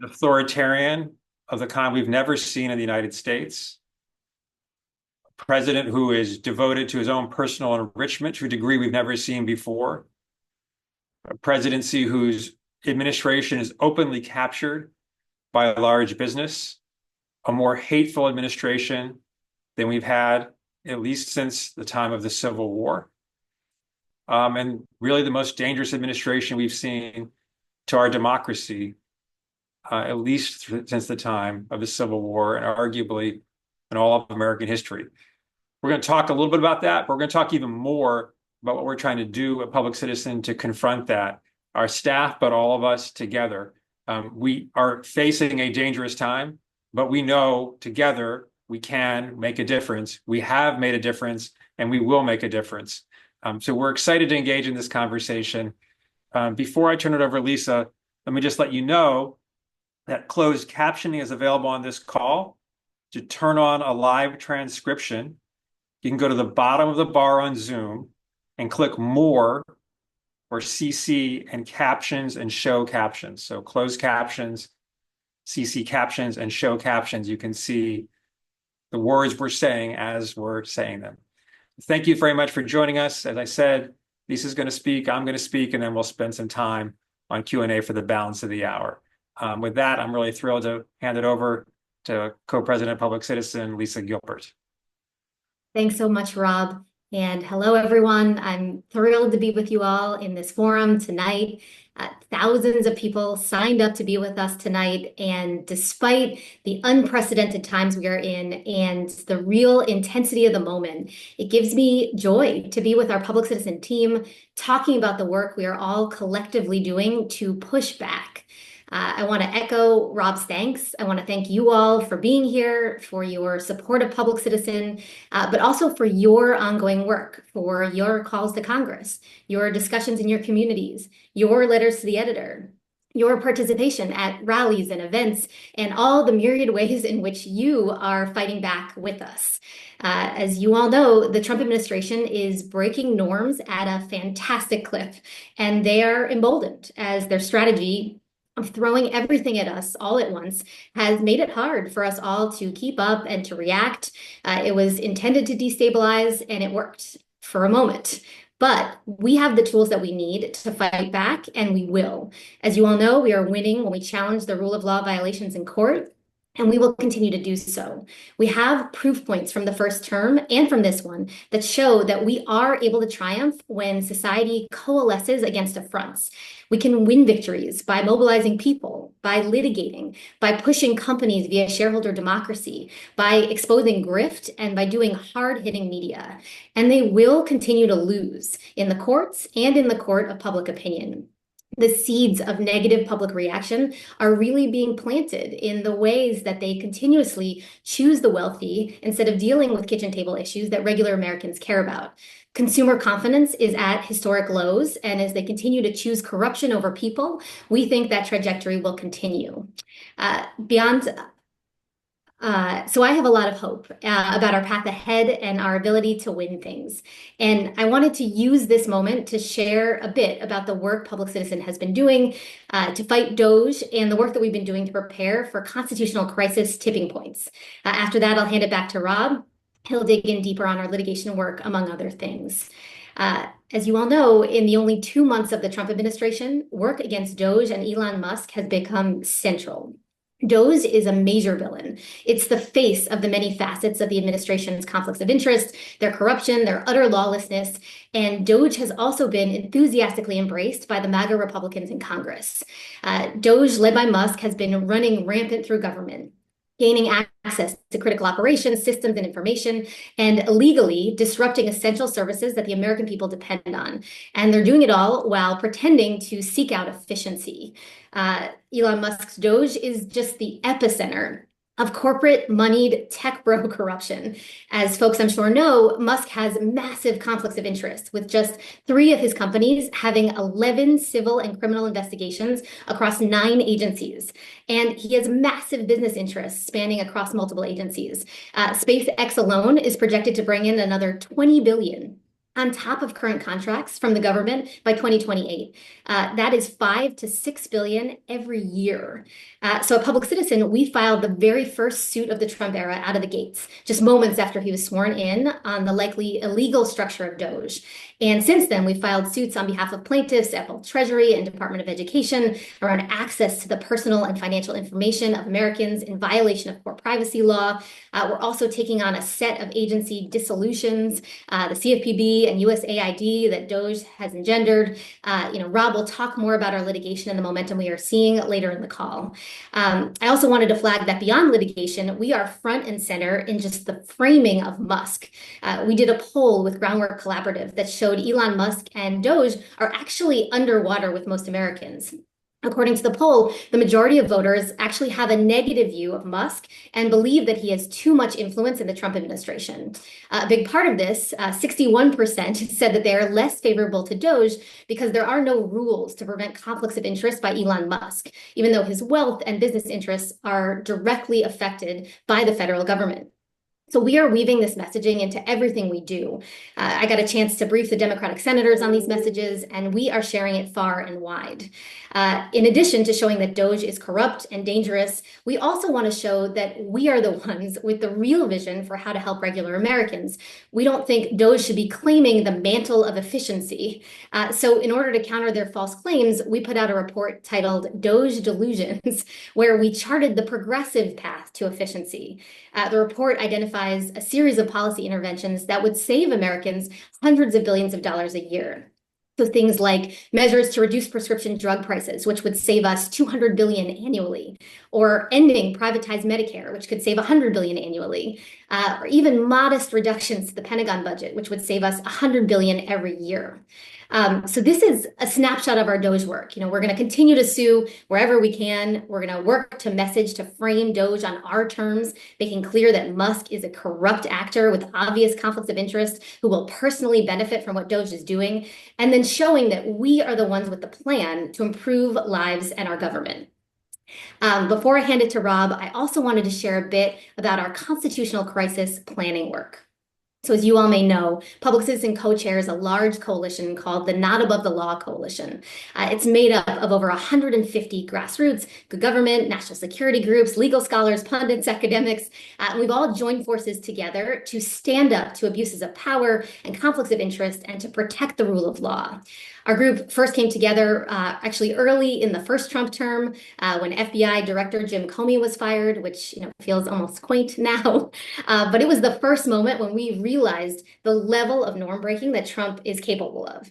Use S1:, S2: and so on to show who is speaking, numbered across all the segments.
S1: authoritarian of the kind we've never seen in the United States, a president who is devoted to his own personal enrichment to a degree we've never seen before, a presidency whose administration is openly captured by large business, a more hateful administration than we've had at least since the time of the Civil War, and really the most dangerous administration we've seen to our democracy, at least since the time of the Civil War and arguably in all of American history. We're going to talk a little bit about that, but we're going to talk even more about what we're trying to do at Public Citizen to confront that. Our staff, but all of us together. We are facing a dangerous time, but we know together we can make a difference. We have made a difference, and we will make a difference. So we're excited to engage in this conversation. Before I turn it over to Lisa, let me just let you know that closed captioning is available on this call. To turn on a live transcription, you can go to the bottom of the bar on Zoom and click More or CC and Captions and Show Captions. So closed captions, CC captions, and show captions. You can see the words we're saying as we're saying them. Thank you very much for joining us. As I said, Lisa's going to speak, I'm going to speak, and then we'll spend some time on Q&A for the balance of the hour. With that, I'm really thrilled to hand it over to Co-President of Public Citizen, Lisa Gilbert.
S2: Thanks so much, Rob. And hello, everyone. I'm thrilled to be with you all in this forum tonight. Thousands of people signed up to be with us tonight. And despite the unprecedented times we are in and the real intensity of the moment, it gives me joy to be with our Public Citizen team, talking about the work we are all collectively doing to push back. I want to echo Rob's thanks. I want to thank you all for being here, for your support of Public Citizen, but also for your ongoing work, for your calls to Congress, your discussions in your communities, your letters to the editor, your participation at rallies and events, and all the myriad ways in which you are fighting back with us. As you all know, the Trump administration is breaking norms at a fantastic clip, and they are emboldened as their strategy of throwing everything at us all at once has made it hard for us all to keep up and to react. It was intended to destabilize, and it worked for a moment. But we have the tools that we need to fight back, and we will. As you all know, we are winning when we challenge the rule of law violations in court, and we will continue to do so. We have proof points from the first term and from this one that show that we are able to triumph when society coalesces against affronts. We can win victories by mobilizing people, by litigating, by pushing companies via shareholder democracy, by exposing grift, and by doing hard-hitting media. And they will continue to lose in the courts and in the court of public opinion. The seeds of negative public reaction are really being planted in the ways that they continuously choose the wealthy instead of dealing with kitchen table issues that regular Americans care about. Consumer confidence is at historic lows, and as they continue to choose corruption over people, we think that trajectory will continue. So I have a lot of hope about our path ahead and our ability to win things. And I wanted to use this moment to share a bit about the work Public Citizen has been doing to fight DOGE and the work that we've been doing to prepare for constitutional crisis tipping points. After that, I'll hand it back to Rob. He'll dig in deeper on our litigation work, among other things. As you all know, in the only 2 months of the Trump administration, work against DOGE and Elon Musk has become central. DOGE is a major villain. It's the face of the many facets of the administration's conflicts of interest, their corruption, their utter lawlessness, and DOGE has also been enthusiastically embraced by the MAGA Republicans in Congress. DOGE, led by Musk, has been running rampant through government, gaining access to critical operations, systems, and information, and illegally disrupting essential services that the American people depend on. And they're doing it all while pretending to seek out efficiency. Elon Musk's DOGE is just the epicenter of corporate moneyed tech bro corruption. As folks I'm sure know, Musk has massive conflicts of interest, with just 3 of his companies having 11 civil and criminal investigations across 9 agencies. And he has massive business interests spanning across multiple agencies. SpaceX alone is projected to bring in another $20 billion on top of current contracts from the government by 2028. That is 5 to 6 billion every year. So at Public Citizen, we filed the very first suit of the Trump era out of the gates, just moments after he was sworn in on the likely illegal structure of DOGE. And since then, we filed suits on behalf of plaintiffs at both Treasury and Department of Education around access to the personal and financial information of Americans in violation of core privacy law. We're also taking on a set of agency dissolutions, the CFPB and USAID that DOGE has engendered. Rob will talk more about our litigation and the momentum we are seeing later in the call. I also wanted to flag that beyond litigation, we are front and center in just the framing of Musk. We did a poll with Groundwork Collaborative that showed Elon Musk and DOGE are actually underwater with most Americans. According to the poll, the majority of voters actually have a negative view of Musk and believe that he has too much influence in the Trump administration. A big part of this, 61% said that they are less favorable to DOGE because there are no rules to prevent conflicts of interest by Elon Musk, even though his wealth and business interests are directly affected by the federal government. So we are weaving this messaging into everything we do. I got a chance to brief the Democratic senators on these messages, and we are sharing it far and wide. In addition to showing that DOGE is corrupt and dangerous, we also want to show that we are the ones with the real vision for how to help regular Americans. We don't think DOGE should be claiming the mantle of efficiency. So in order to counter their false claims, we put out a report titled DOGE Delusions, where we charted the progressive path to efficiency. The report identifies a series of policy interventions that would save Americans hundreds of billions of dollars a year. So things like measures to reduce prescription drug prices, which would save us $200 billion annually, or ending privatized Medicare, which could save $100 billion annually, or even modest reductions to the Pentagon budget, which would save us $100 billion every year. So this is a snapshot of our DOGE work. We're going to continue to sue wherever we can. We're going to work to message to frame DOGE on our terms, making clear that Musk is a corrupt actor with obvious conflicts of interest who will personally benefit from what DOGE is doing, and then showing that we are the ones with the plan to improve lives and our government. Before I hand it to Rob, I also wanted to share a bit about our constitutional crisis planning work. So as you all may know, Public Citizen co-chairs a large coalition called the Not Above the Law Coalition. It's made up of over 150 grassroots, good government, national security groups, legal scholars, pundits, academics. And we've all joined forces together to stand up to abuses of power and conflicts of interest and to protect the rule of law. Our group first came together actually early in the first Trump term when FBI Director Jim Comey was fired, which feels almost quaint now. But it was the first moment when we realized the level of norm breaking that Trump is capable of.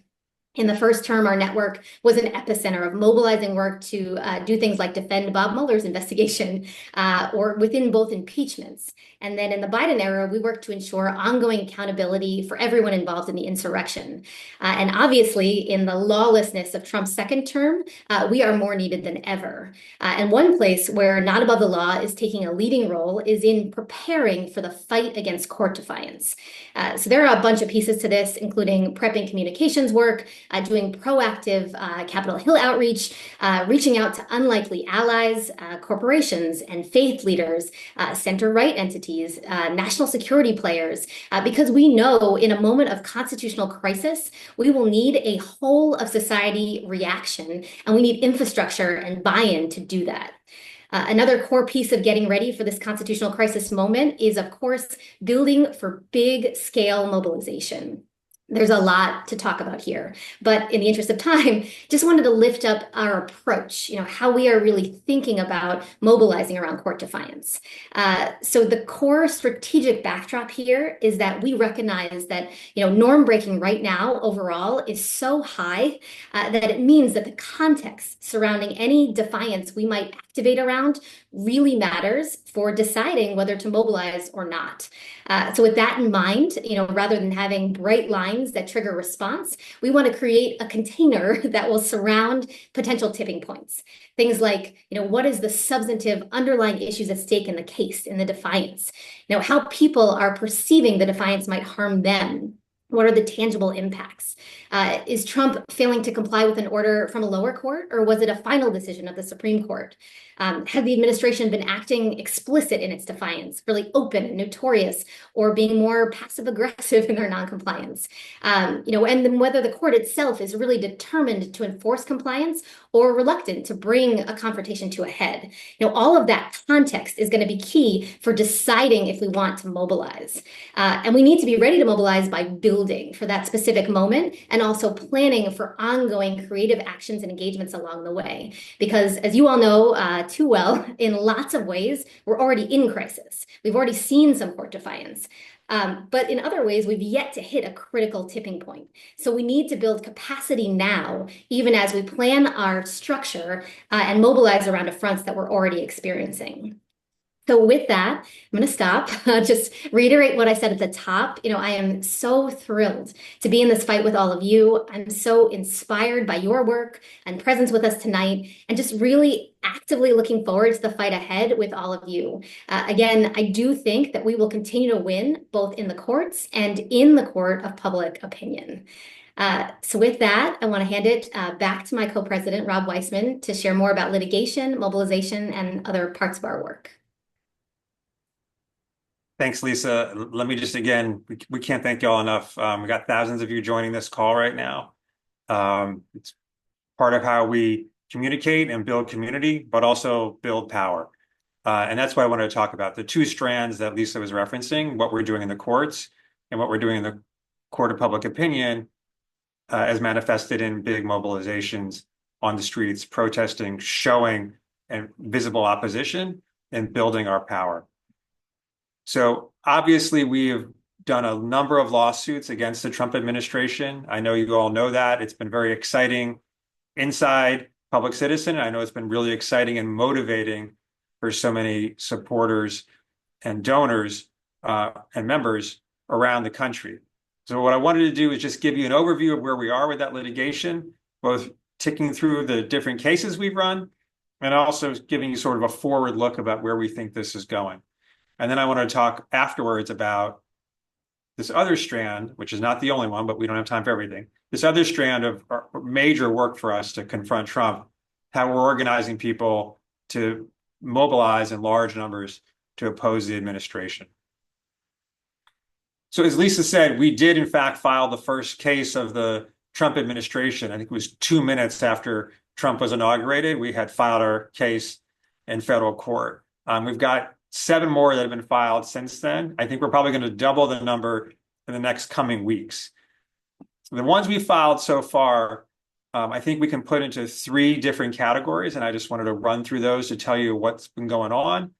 S2: In the first term, our network was an epicenter of mobilizing work to do things like defend Bob Mueller's investigation or within both impeachments. And then in the Biden era, we worked to ensure ongoing accountability for everyone involved in the insurrection. And obviously, in the lawlessness of Trump's second term, we are more needed than ever. And one place where Not Above the Law is taking a leading role is in preparing for the fight against court defiance. So there are a bunch of pieces to this, including prepping communications work, doing proactive Capitol Hill outreach, reaching out to unlikely allies, corporations and faith leaders, center-right entities, national security players, because we know in a moment of constitutional crisis, we will need a whole of society reaction, and we need infrastructure and buy-in to do that. Another core piece of getting ready for this constitutional crisis moment is, of course, building for big-scale mobilization. There's a lot to talk about here, but in the interest of time, just wanted to lift up our approach, how we are really thinking about mobilizing around court defiance. So the core strategic backdrop here is that we recognize that, norm breaking right now overall is so high that it means that the context surrounding any defiance we might activate around really matters for deciding whether to mobilize or not. So with that in mind, rather than having bright lines that trigger response, we want to create a container that will surround potential tipping points. Things like, what is the substantive underlying issues at stake in the case, in the defiance? How people are perceiving the defiance might harm them. What are the tangible impacts? Is Trump failing to comply with an order from a lower court, or was it a final decision of the Supreme Court? Has the administration been acting explicit in its defiance, really open and notorious, or being more passive aggressive in their noncompliance? And then whether the court itself is really determined to enforce compliance or reluctant to bring a confrontation to a head. All of that context is going to be key for deciding if we want to mobilize. And we need to be ready to mobilize by building for that specific moment and also planning for ongoing creative actions and engagements along the way. Because as you all know too well, in lots of ways, we're already in crisis. We've already seen some court defiance. But in other ways, we've yet to hit a critical tipping point. So we need to build capacity now, even as we plan our structure and mobilize around the fronts that we're already experiencing. So with that, I'm going to stop, just reiterate what I said at the top. I am so thrilled to be in this fight with all of you. I'm so inspired by your work and presence with us tonight, and just really actively looking forward to the fight ahead with all of you. Again, I do think that we will continue to win both in the courts and in the court of public opinion. So with that, I want to hand it back to my co-president, Rob Weissman, to share more about litigation, mobilization, and other parts of our work.
S1: Thanks, Lisa. Let me just, again, we can't thank y'all enough. We got thousands of you joining this call right now. It's part of how we communicate and build community, but also build power. And that's what I wanted to talk about. The two strands that Lisa was referencing, what we're doing in the courts and what we're doing in the court of public opinion, as manifested in big mobilizations on the streets, protesting, showing and visible opposition, and building our power. So obviously, we have done a number of lawsuits against the Trump administration. I know you all know that. It's been very exciting inside Public Citizen. I know it's been really exciting and motivating for so many supporters and donors and members around the country. So what I wanted to do is just give you an overview of where we are with that litigation, both ticking through the different cases we've run, and also giving you sort of a forward look about where we think this is going. And then I want to talk afterwards about this other strand, which is not the only one, but we don't have time for everything. This other strand of major work for us to confront Trump, how we're organizing people to mobilize in large numbers to oppose the administration. So as Lisa said, we did in fact file the first case of the Trump administration. I think it was 2 minutes after Trump was inaugurated. We had filed our case in federal court. We've got 7 more that have been filed since then. I think we're probably going to double the number in the next coming weeks. The ones we filed so far, I think we can put into 3 different categories, and I just wanted to run through those to tell you what's been going on,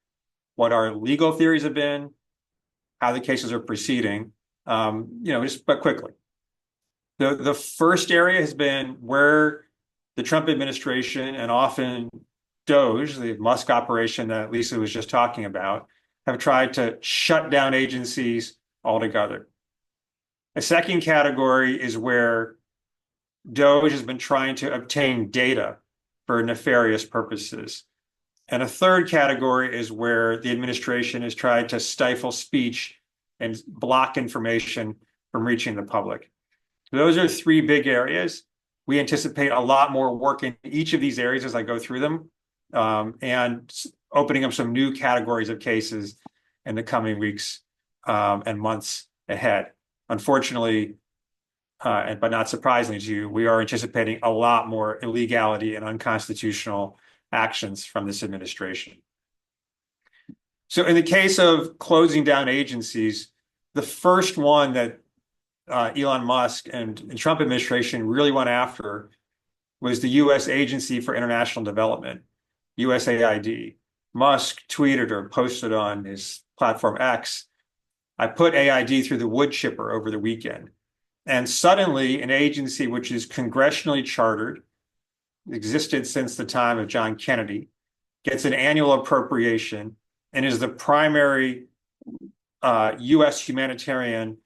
S1: what our legal theories have been, how the cases are proceeding, but quickly. The first area has been where the Trump administration and often DOGE, the Musk operation that Lisa was just talking about, have tried to shut down agencies altogether. A second category is where DOGE has been trying to obtain data for nefarious purposes. And a third category is where the administration has tried to stifle speech and block information from reaching the public. So those are 3 big areas. We anticipate a lot more work in each of these areas as I go through them. And opening up some new categories of cases in the coming weeks and months ahead. Unfortunately, but not surprisingly to you, we are anticipating a lot more illegality and unconstitutional actions from this administration. So in the case of closing down agencies, the first one that Elon Musk and Trump administration really went after was the U.S. Agency for International Development, USAID. Musk tweeted or posted on his platform X, "I put AID through the wood chipper over the weekend." And suddenly an agency which is congressionally chartered, existed since the time of John Kennedy, gets an annual appropriation and is the primary U.S. humanitarian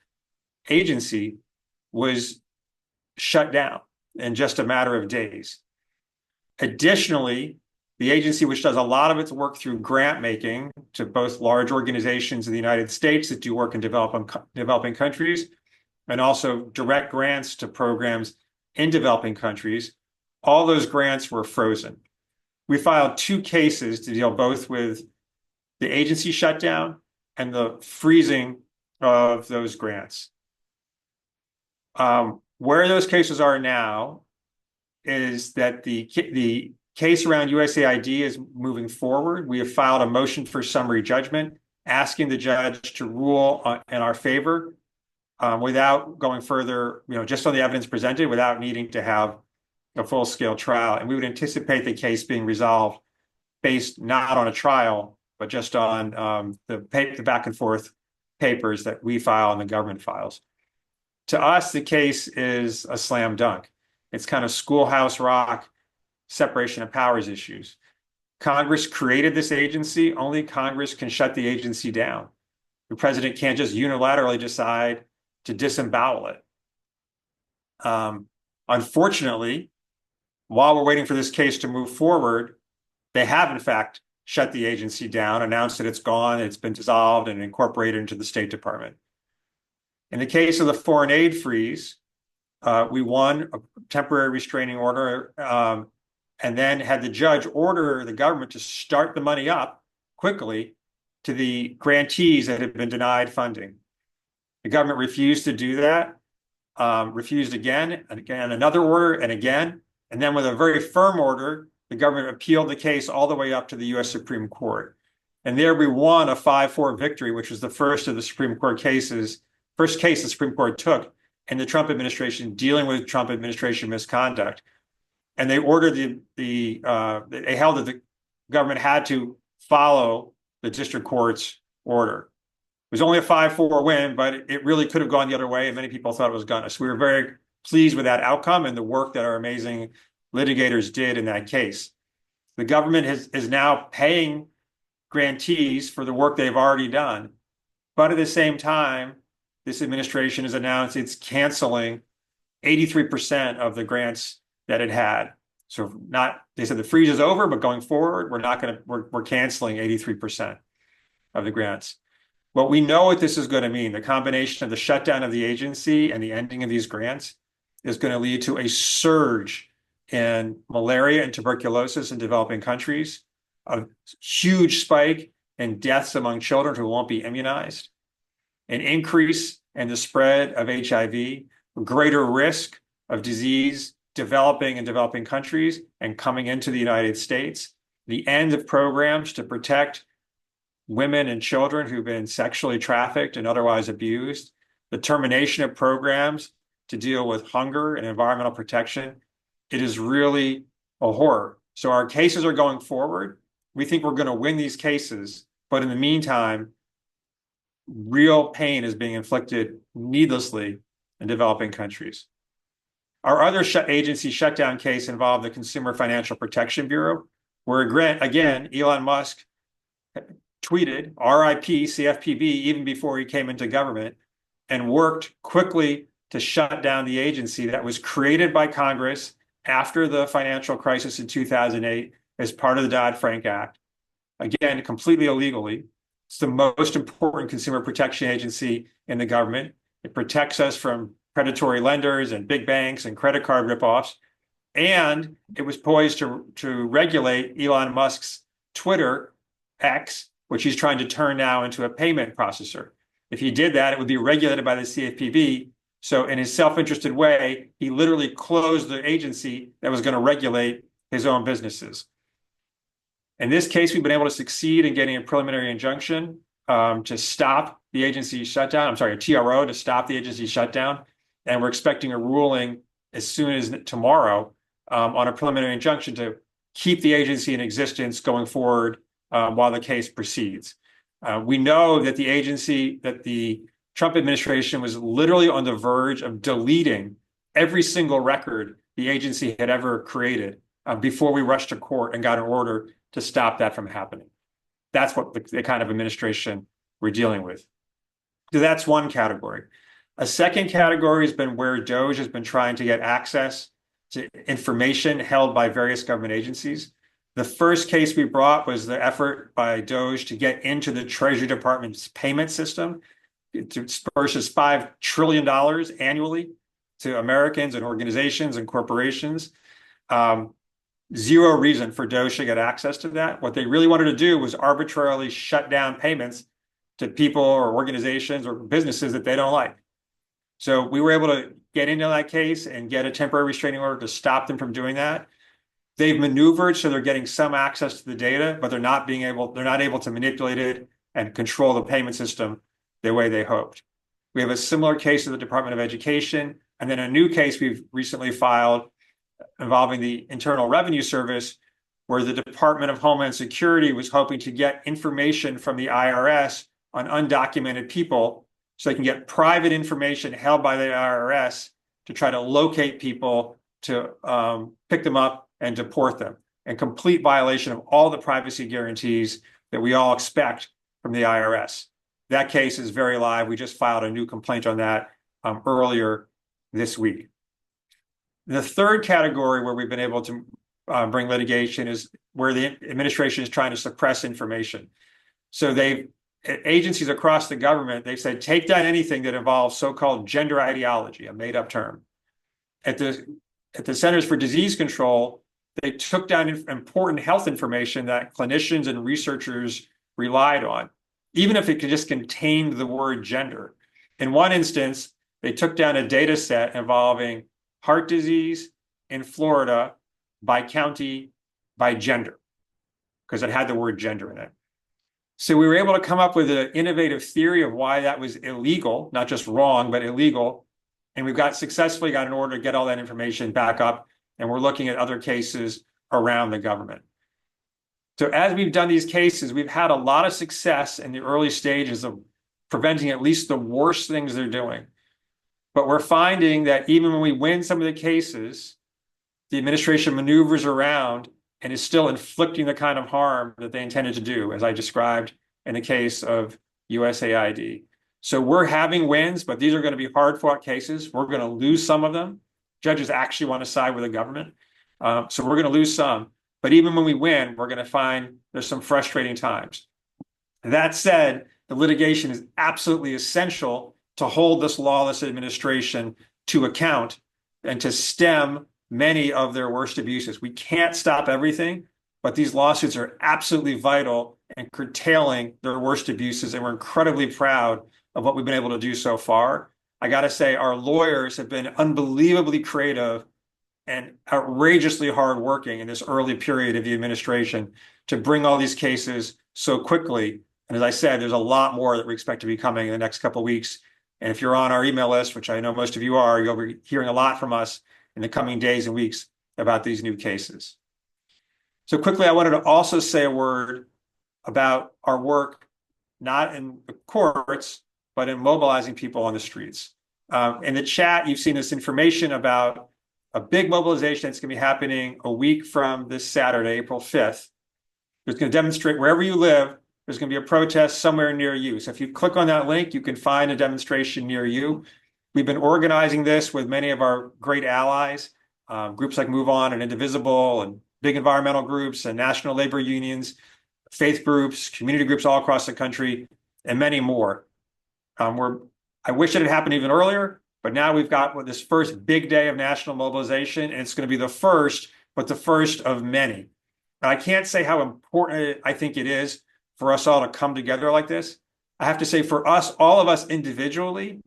S1: agency, was shut down in just a matter of days. Additionally, the agency, which does a lot of its work through grant making to both large organizations in the United States that do work in developing countries, and also direct grants to programs in developing countries. All those grants were frozen. We filed 2 cases to deal both with the agency shutdown and the freezing of those grants. Where those cases are now is that the case around USAID is moving forward. We have filed a motion for summary judgment, asking the judge to rule in our favor without going further, just on the evidence presented, without needing to have a full-scale trial. And we would anticipate the case being resolved based not on a trial, but just on the back and forth papers that we file and the government files. To us, the case is a slam dunk. It's kind of schoolhouse rock, separation of powers issues. Congress created this agency. Only Congress can shut the agency down. The president can't just unilaterally decide to disembowel it. Unfortunately, while we're waiting for this case to move forward, they have, in fact, shut the agency down, announced that it's gone, it's been dissolved and incorporated into the State Department. In the case of the foreign aid freeze, we won a temporary restraining order and then had the judge order the government to start the money up quickly to the grantees that had been denied funding. The government refused to do that, refused again and again, another order and again. And then with a very firm order, the government appealed the case all the way up to the U.S. Supreme Court. And there we won a 5-4 victory, which was the first of the Supreme Court cases, first case the Supreme Court took in the Trump administration dealing with Trump administration misconduct. And they ordered they held that the government had to follow the district court's order. It was only a 5-4 win, but it really could have gone the other way, and many people thought it was gonna. So we were very pleased with that outcome and the work that our amazing litigators did in that case. The government is now paying grantees for the work they've already done, but at the same time, this administration has announced it's canceling 83% of the grants that it had. So they said the freeze is over, but going forward, we're canceling 83% of the grants. Well, we know what this is going to mean. The combination of the shutdown of the agency and the ending of these grants is going to lead to a surge in malaria and tuberculosis in developing countries, a huge spike in deaths among children who won't be immunized, an increase in the spread of HIV, greater risk of disease developing in developing countries and coming into the United States, the end of programs to protect women and children who've been sexually trafficked and otherwise abused, the termination of programs to deal with hunger and environmental protection. It is really a horror. So our cases are going forward. We think we're going to win these cases, but in the meantime, real pain is being inflicted needlessly in developing countries. Our other agency shutdown case involved the Consumer Financial Protection Bureau, where again, Elon Musk tweeted RIP CFPB even before he came into government and worked quickly to shut down the agency that was created by Congress after the financial crisis in 2008 as part of the Dodd-Frank Act. Again, completely illegally. It's the most important consumer protection agency in the government. It protects us from predatory lenders and big banks and credit card ripoffs. And it was poised to regulate Elon Musk's Twitter, X, which he's trying to turn now into a payment processor. If he did that, it would be regulated by the CFPB. So in his self-interested way, he literally closed the agency that was going to regulate his own businesses. In this case, we've been able to succeed in getting a preliminary injunction to stop the agency shutdown. I'm sorry, a TRO to stop the agency shutdown. And we're expecting a ruling as soon as tomorrow on a preliminary injunction to keep the agency in existence going forward while the case proceeds. We know that the Trump administration was literally on the verge of deleting every single record the agency had ever created before we rushed to court and got an order to stop that from happening. That's what the kind of administration we're dealing with. So that's one category. A second category has been where DOGE has been trying to get access to information held by various government agencies. The first case we brought was the effort by DOGE to get into the Treasury Department's payment system. disperses $5 trillion annually to Americans and organizations and corporations. Zero reason for DOGE to get access to that. What they really wanted to do was arbitrarily shut down payments to people or organizations or businesses that they don't like. So we were able to get into that case and get a temporary restraining order to stop them from doing that. They've maneuvered so they're getting some access to the data, but they're not able to manipulate it and control the payment system the way they hoped. We have a similar case of the Department of Education, and then a new case we've recently filed involving the Internal Revenue Service, where the Department of Homeland Security was hoping to get information from the IRS on undocumented people so they can get private information held by the IRS to try to locate people, to pick them up and deport them, in complete violation of all the privacy guarantees that we all expect from the IRS. That case is very live. We just filed a new complaint on that earlier this week. The third category where we've been able to bring litigation is where the administration is trying to suppress information. So agencies across the government, they've said, take down anything that involves so-called gender ideology, a made-up term. At the Centers for Disease Control, they took down important health information that clinicians and researchers relied on, even if it just contained the word gender. In one instance, they took down a data set involving heart disease in Florida by county, by gender, because it had the word gender in it. So we were able to come up with an innovative theory of why that was illegal, not just wrong, but illegal. And we've successfully got an order to get all that information back up. And we're looking at other cases around the government. So as we've done these cases, we've had a lot of success in the early stages of preventing at least the worst things they're doing. But we're finding that even when we win some of the cases, the administration maneuvers around and is still inflicting the kind of harm that they intended to do, as I described in the case of USAID. So we're having wins, but these are going to be hard-fought cases. We're going to lose some of them. Judges actually want to side with the government. So we're going to lose some. But even when we win, we're going to find there's some frustrating times. That said, the litigation is absolutely essential to hold this lawless administration to account and to stem many of their worst abuses. We can't stop everything, but these lawsuits are absolutely vital in curtailing their worst abuses, and we're incredibly proud of what we've been able to do so far. I got to say, our lawyers have been unbelievably creative and outrageously hardworking in this early period of the administration to bring all these cases so quickly. And as I said, there's a lot more that we expect to be coming in the next couple of weeks. And if you're on our email list, which I know most of you are, you'll be hearing a lot from us in the coming days and weeks about these new cases. So quickly, I wanted to also say a word about our work, not in the courts, but in mobilizing people on the streets. In the chat, you've seen this information about a big mobilization that's going to be happening a week from this Saturday, April 5th. It's going to demonstrate wherever you live, there's going to be a protest somewhere near you. So if you click on that link, you can find a demonstration near you. We've been organizing this with many of our great allies, groups like Move On and Indivisible, and big environmental groups and national labor unions, faith groups, community groups all across the country, and many more. I wish it had happened even earlier, but now we've got this first big day of national mobilization, and it's going to be the first, but the first of many. And I can't say how important I think it is for us all to come together like this. I have to say, for us, all of us individually,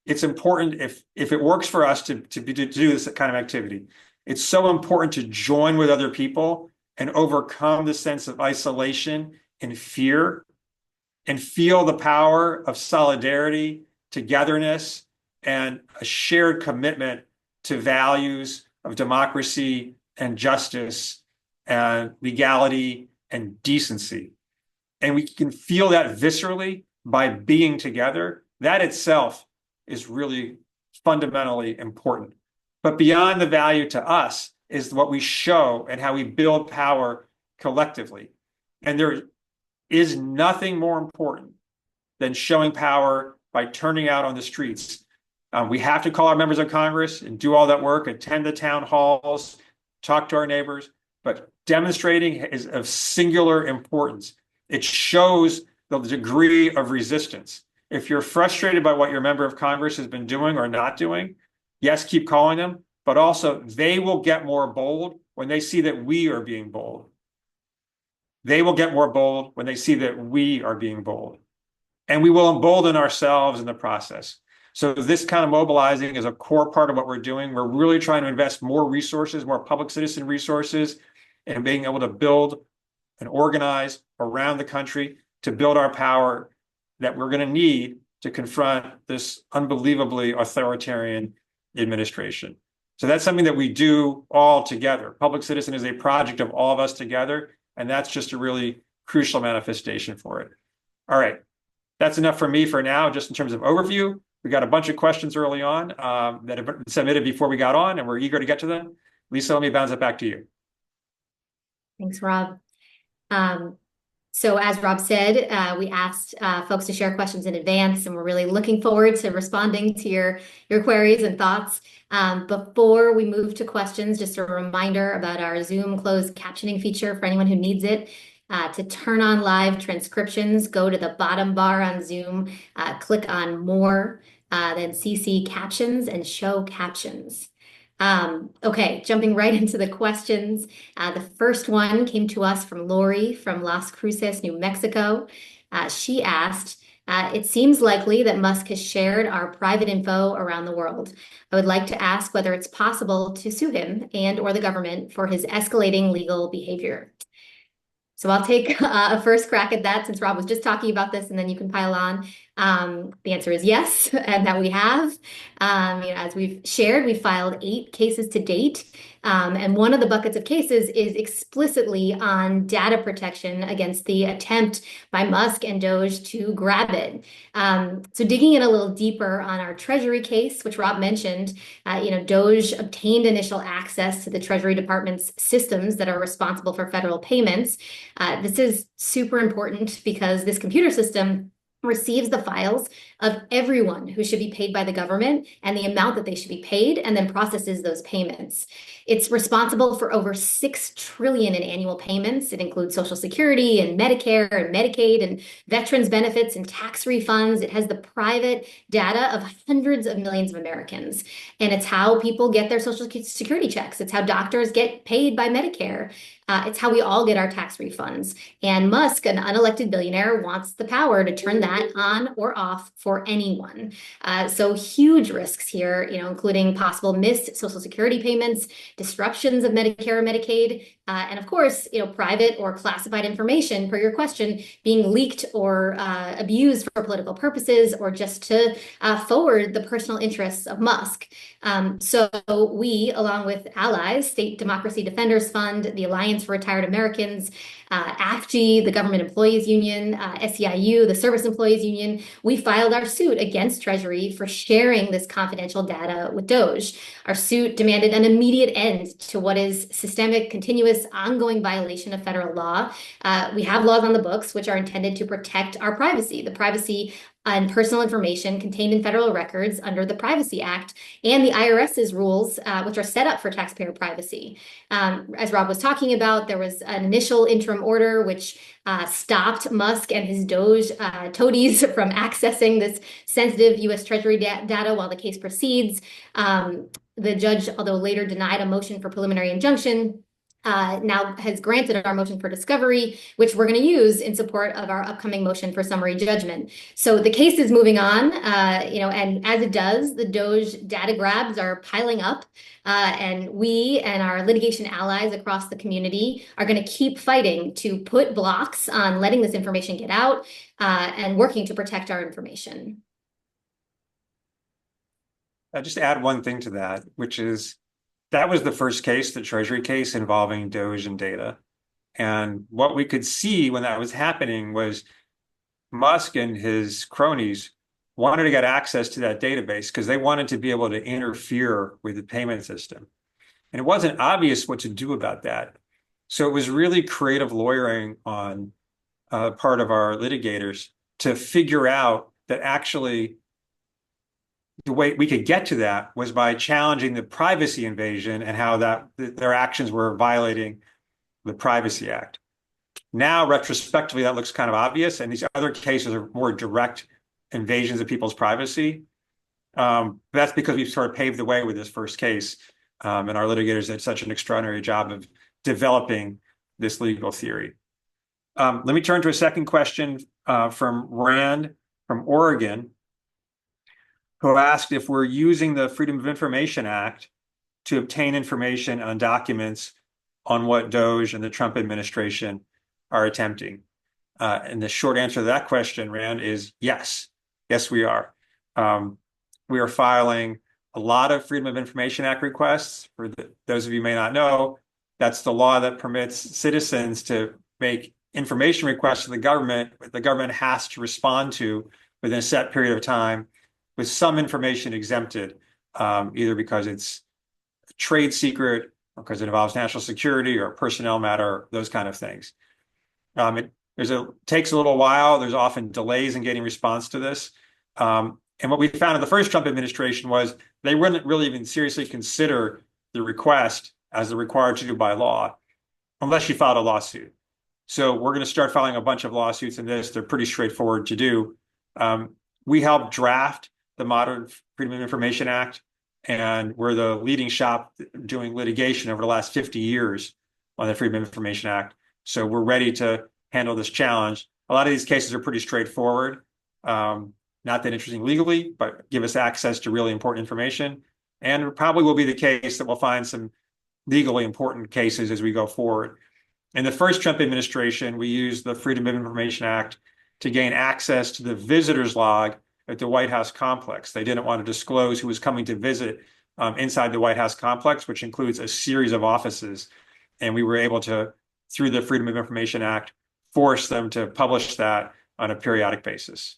S1: it's important if it works for us to do this kind of activity. It's so important to join with other people and overcome the sense of isolation and fear and feel the power of solidarity, togetherness, and a shared commitment to values of democracy and justice and legality and decency. And we can feel that viscerally by being together. That itself is really fundamentally important. But beyond the value to us is what we show and how we build power collectively. And there is nothing more important than showing power by turning out on the streets. We have to call our members of Congress and do all that work, attend the town halls, talk to our neighbors, but demonstrating is of singular importance. It shows the degree of resistance. If you're frustrated by what your member of Congress has been doing or not doing, yes, keep calling them, but also they will get more bold when they see that we are being bold. They will get more bold when they see that we are being bold. And we will embolden ourselves in the process. So this kind of mobilizing is a core part of what we're doing. We're really trying to invest more resources, more public citizen resources, and being able to build and organize around the country to build our power that we're going to need to confront this unbelievably authoritarian administration. So that's something that we do all together. Public citizen is a project of all of us together, and that's just a really crucial manifestation for it. All right. That's enough for me for now, just in terms of overview. We got a bunch of questions early on that have been submitted before we got on, and we're eager to get to them. Lisa, let me bounce it back to you.
S2: Thanks, Rob. So as Rob said, we asked folks to share questions in advance, and we're really looking forward to responding to your queries and thoughts. Before we move to questions, just a reminder about our Zoom closed captioning feature for anyone who needs it. To turn on live transcriptions, go to the bottom bar on Zoom, click on More, then CC Captions and Show Captions. Okay, jumping right into the questions. The first one came to us from Lori from Las Cruces, New Mexico. She asked, it seems likely that Musk has shared our private info around the world. I would like to ask whether it's possible to sue him and or the government for his escalating legal behavior. So I'll take a first crack at that since Rob was just talking about this, and then you can pile on. The answer is yes, and that we have. As we've shared, we filed 8 cases to date. And one of the buckets of cases is explicitly on data protection against the attempt by Musk and DOGE to grab it. So digging in a little deeper on our Treasury case, which Rob mentioned, DOGE obtained initial access to the Treasury Department's systems that are responsible for federal payments. This is super important because this computer system receives the files of everyone who should be paid by the government and the amount that they should be paid, and then processes those payments. It's responsible for over $6 trillion in annual payments. It includes Social Security and Medicare and Medicaid and veterans benefits and tax refunds. It has the private data of hundreds of millions of Americans. And it's how people get their Social Security checks. It's how doctors get paid by Medicare. It's how we all get our tax refunds. And Musk, an unelected billionaire, wants the power to turn that on or off for anyone. So huge risks here, including possible missed Social Security payments, disruptions of Medicare and Medicaid, and of course, private or classified information, per your question, being leaked or abused for political purposes or just to forward the personal interests of Musk. So we, along with allies, State Democracy Defenders Fund, the Alliance for Retired Americans, AFG, the Government Employees Union, SEIU, the Service Employees Union, we filed our suit against Treasury for sharing this confidential data with DOGE. Our suit demanded an immediate end to what is systemic, continuous, ongoing violation of federal law. We have laws on the books which are intended to protect our privacy, the privacy and personal information contained in federal records under the Privacy Act and the IRS's rules, which are set up for taxpayer privacy. As Rob was talking about, there was an initial interim order which stopped Musk and his DOGE toadies from accessing this sensitive U.S. Treasury data while the case proceeds. The judge, although later denied a motion for preliminary injunction, now has granted our motion for discovery, which we're going to use in support of our upcoming motion for summary judgment. So the case is moving on, and as it does, the DOGE data grabs are piling up, and we and our litigation allies across the community are going to keep fighting to put blocks on letting this information get out, and working to protect our information.
S1: I'll just add one thing to that, which is that was the first case, the Treasury case involving DOGE and data. And what we could see when that was happening was Musk and his cronies wanted to get access to that database because they wanted to be able to interfere with the payment system. And it wasn't obvious what to do about that. So it was really creative lawyering on part of our litigators to figure out that actually the way we could get to that was by challenging the privacy invasion and how that their actions were violating the Privacy Act. Now, retrospectively, that looks kind of obvious, and these other cases are more direct invasions of people's privacy. That's because we've sort of paved the way with this first case, and our litigators did such an extraordinary job of developing this legal theory. Let me turn to a second question from Rand from Oregon, who asked if we're using the Freedom of Information Act to obtain information on documents on what DOGE and the Trump administration are attempting. And the short answer to that question, Rand, is yes. Yes, we are. We are filing a lot of Freedom of Information Act requests. For those of you who may not know, that's the law that permits citizens to make information requests to the government has to respond to within a set period of time, with some information exempted, either because it's a trade secret or because it involves national security or a personnel matter, those kind of things. It takes a little while. There's often delays in getting response to this. And what we found in the first Trump administration was they wouldn't really even seriously consider the request as they're required to do by law, unless you filed a lawsuit. So we're going to start filing a bunch of lawsuits in this. They're pretty straightforward to do. We helped draft the modern Freedom of Information Act, and we're the leading shop doing litigation over the last 50 years on the Freedom of Information Act. So we're ready to handle this challenge. A lot of these cases are pretty straightforward, not that interesting legally, but give us access to really important information. And it probably will be the case that we'll find some legally important cases as we go forward. In the first Trump administration, we used the Freedom of Information Act to gain access to the visitors log at the White House complex. They didn't want to disclose who was coming to visit inside the White House complex, which includes a series of offices. And we were able to, through the Freedom of Information Act, force them to publish that on a periodic basis.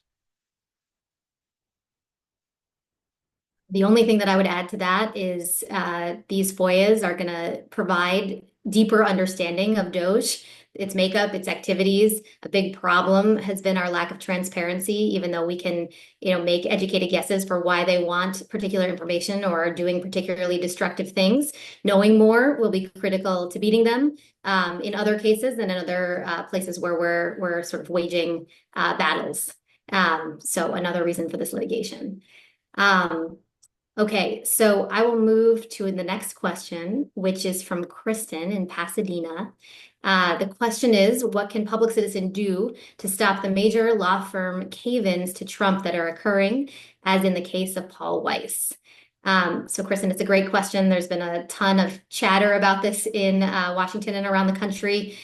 S2: The only thing that I would add to that is these FOIAs are going to provide deeper understanding of DOGE, its makeup, its activities. A big problem has been our lack of transparency, even though we can, make educated guesses for why they want particular information or are doing particularly destructive things. Knowing more will be critical to beating them in other cases and in other places where we're sort of waging battles. So another reason for this litigation. Okay, so I will move to the next question, which is from Kristen in Pasadena. The question is, what can public citizen do to stop the major law firm cave-ins to Trump that are occurring, as in the case of Paul Weiss? So Kristen, it's a great question. There's been a ton of chatter about this in Washington and around the country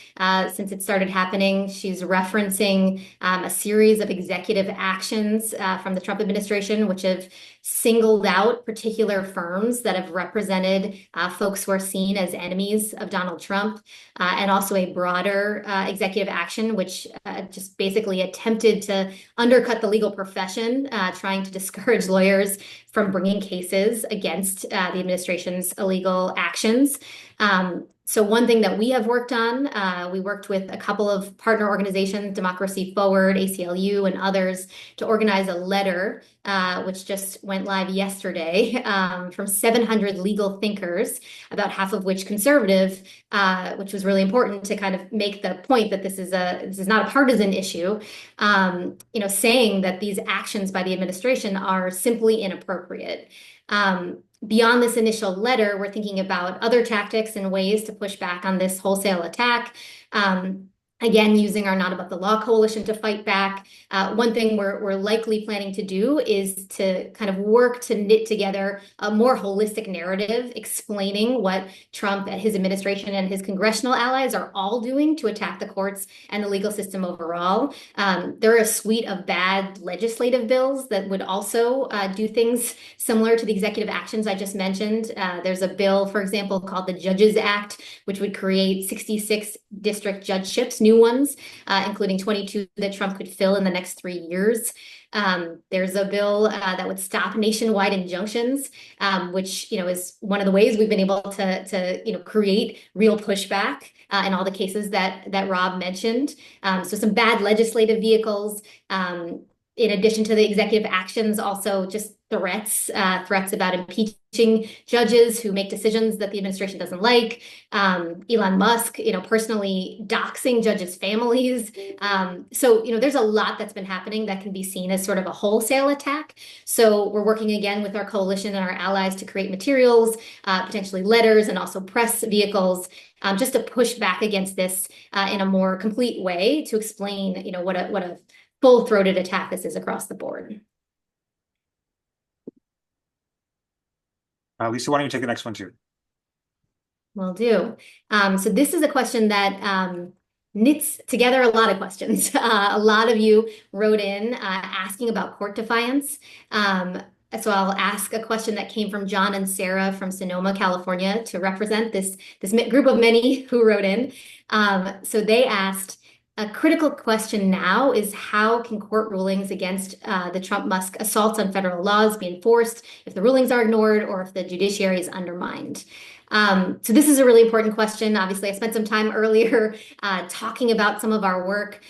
S2: since it started happening. She's referencing a series of executive actions from the Trump administration, which have singled out particular firms that have represented folks who are seen as enemies of Donald Trump, and also a broader executive action, which just basically attempted to undercut the legal profession, trying to discourage lawyers from bringing cases against the administration's illegal actions. So one thing that we have worked on, we worked with a couple of partner organizations, Democracy Forward, ACLU, and others, to organize a letter, which just went live yesterday, from 700 legal thinkers, about half of which conservative, which was really important to kind of make the point that this is not a partisan issue, saying that these actions by the administration are simply inappropriate. Beyond this initial letter, we're thinking about other tactics and ways to push back on this wholesale attack. Again, using our Not Above the Law coalition to fight back. One thing we're likely planning to do is to kind of work to knit together a more holistic narrative explaining what Trump and his administration and his congressional allies are all doing to attack the courts and the legal system overall. There are a suite of bad legislative bills that would also do things similar to the executive actions I just mentioned. There's a bill, for example, called the Judges Act, which would create 66 district judgeships, new ones, including 22 that Trump could fill in the next 3 years. There's a bill that would stop nationwide injunctions, which is one of the ways we've been able to create real pushback in all the cases that Rob mentioned. So some bad legislative vehicles. In addition to the executive actions, also just threats about impeaching judges who make decisions that the administration doesn't like. Elon Musk, personally doxing judges' families. So, there's a lot that's been happening that can be seen as sort of a wholesale attack. So we're working again with our coalition and our allies to create materials, potentially letters and also press vehicles, just to push back against this in a more complete way to explain, what a full-throated attack this is across the board.
S1: Lisa, why don't you take the next one too?
S2: Will do. So this is a question that knits together a lot of questions. A lot of you wrote in asking about court defiance. So I'll ask a question that came from John and Sarah from Sonoma, California, to represent this group of many who wrote in. So they asked, a critical question now is how can court rulings against the Trump-Musk assaults on federal laws be enforced if the rulings are ignored or if the judiciary is undermined? So this is a really important question. Obviously, I spent some time earlier talking about some of our work.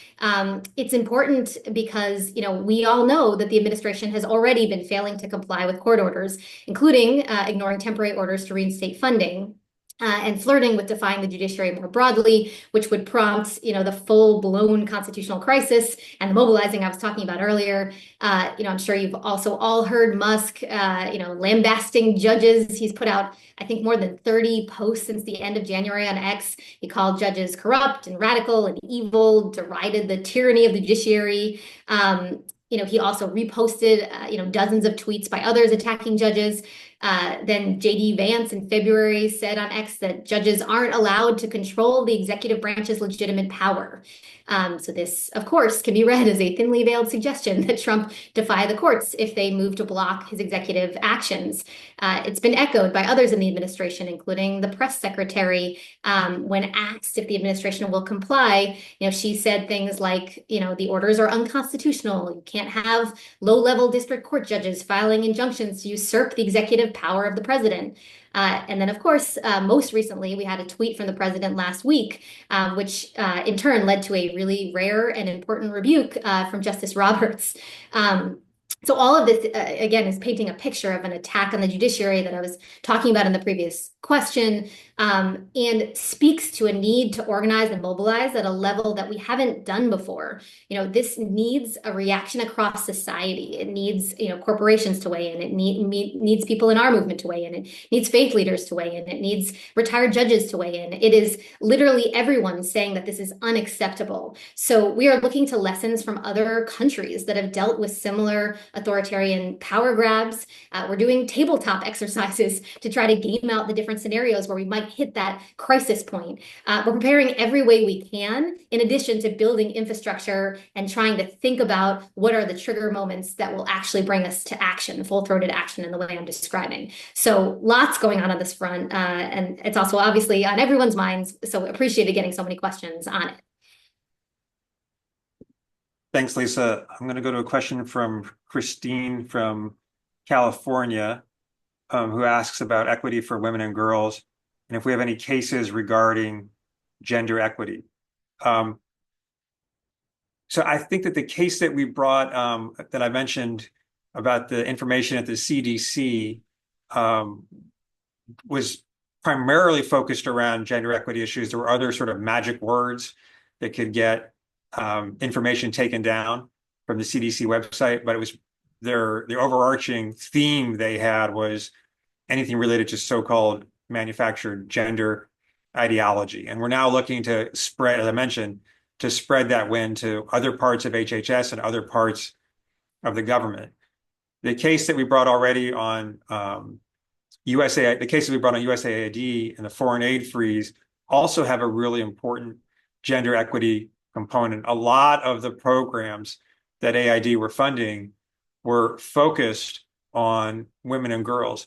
S2: It's important because, we all know that the administration has already been failing to comply with court orders, including ignoring temporary orders to reinstate funding. And flirting with defying the judiciary more broadly, which would prompt, the full-blown constitutional crisis and the mobilizing I was talking about earlier. I'm sure you've also all heard Musk, lambasting judges. He's put out, I think, more than 30 posts since the end of January on X. He called judges corrupt and radical and evil, derided the tyranny of the judiciary. He also reposted, dozens of tweets by others attacking judges. Then J.D. Vance in February said on X that judges aren't allowed to control the executive branch's legitimate power. So this, of course, can be read as a thinly veiled suggestion that Trump defy the courts if they move to block his executive actions. It's been echoed by others in the administration, including the press secretary. When asked if the administration will comply, she said things like, the orders are unconstitutional. You can't have low-level district court judges filing injunctions to usurp the executive power of the president. And then, of course, most recently, we had a tweet from the president last week, which in turn led to a really rare and important rebuke from Justice Roberts. So all of this, again, is painting a picture of an attack on the judiciary that I was talking about in the previous question, and speaks to a need to organize and mobilize at a level that we haven't done before. This needs a reaction across society. It needs, corporations to weigh in. It needs people in our movement to weigh in. It needs faith leaders to weigh in. It needs retired judges to weigh in. It is literally everyone saying that this is unacceptable. So we are looking to lessons from other countries that have dealt with similar authoritarian power grabs. We're doing tabletop exercises to try to game out the different scenarios where we might hit that crisis point. We're preparing every way we can, in addition to building infrastructure and trying to think about what are the trigger moments that will actually bring us to action, full-throated action in the way I'm describing. So lots going on this front, and it's also obviously on everyone's minds, so appreciated getting so many questions on it.
S1: Thanks, Lisa. I'm going to go to a question from Christine from California, who asks about equity for women and girls, and if we have any cases regarding gender equity. So I think that the case that we brought, that I mentioned about the information at the CDC, was primarily focused around gender equity issues. There were other sort of magic words that could get information taken down from the CDC website, but it was the overarching theme they had was anything related to so-called manufactured gender ideology. And we're now looking to spread, as I mentioned, to spread that wind to other parts of HHS and other parts of the government. The case that we brought already on the cases we brought on USAID and the foreign aid freeze also have a really important gender equity component. A lot of the programs that AID were funding were focused on women and girls,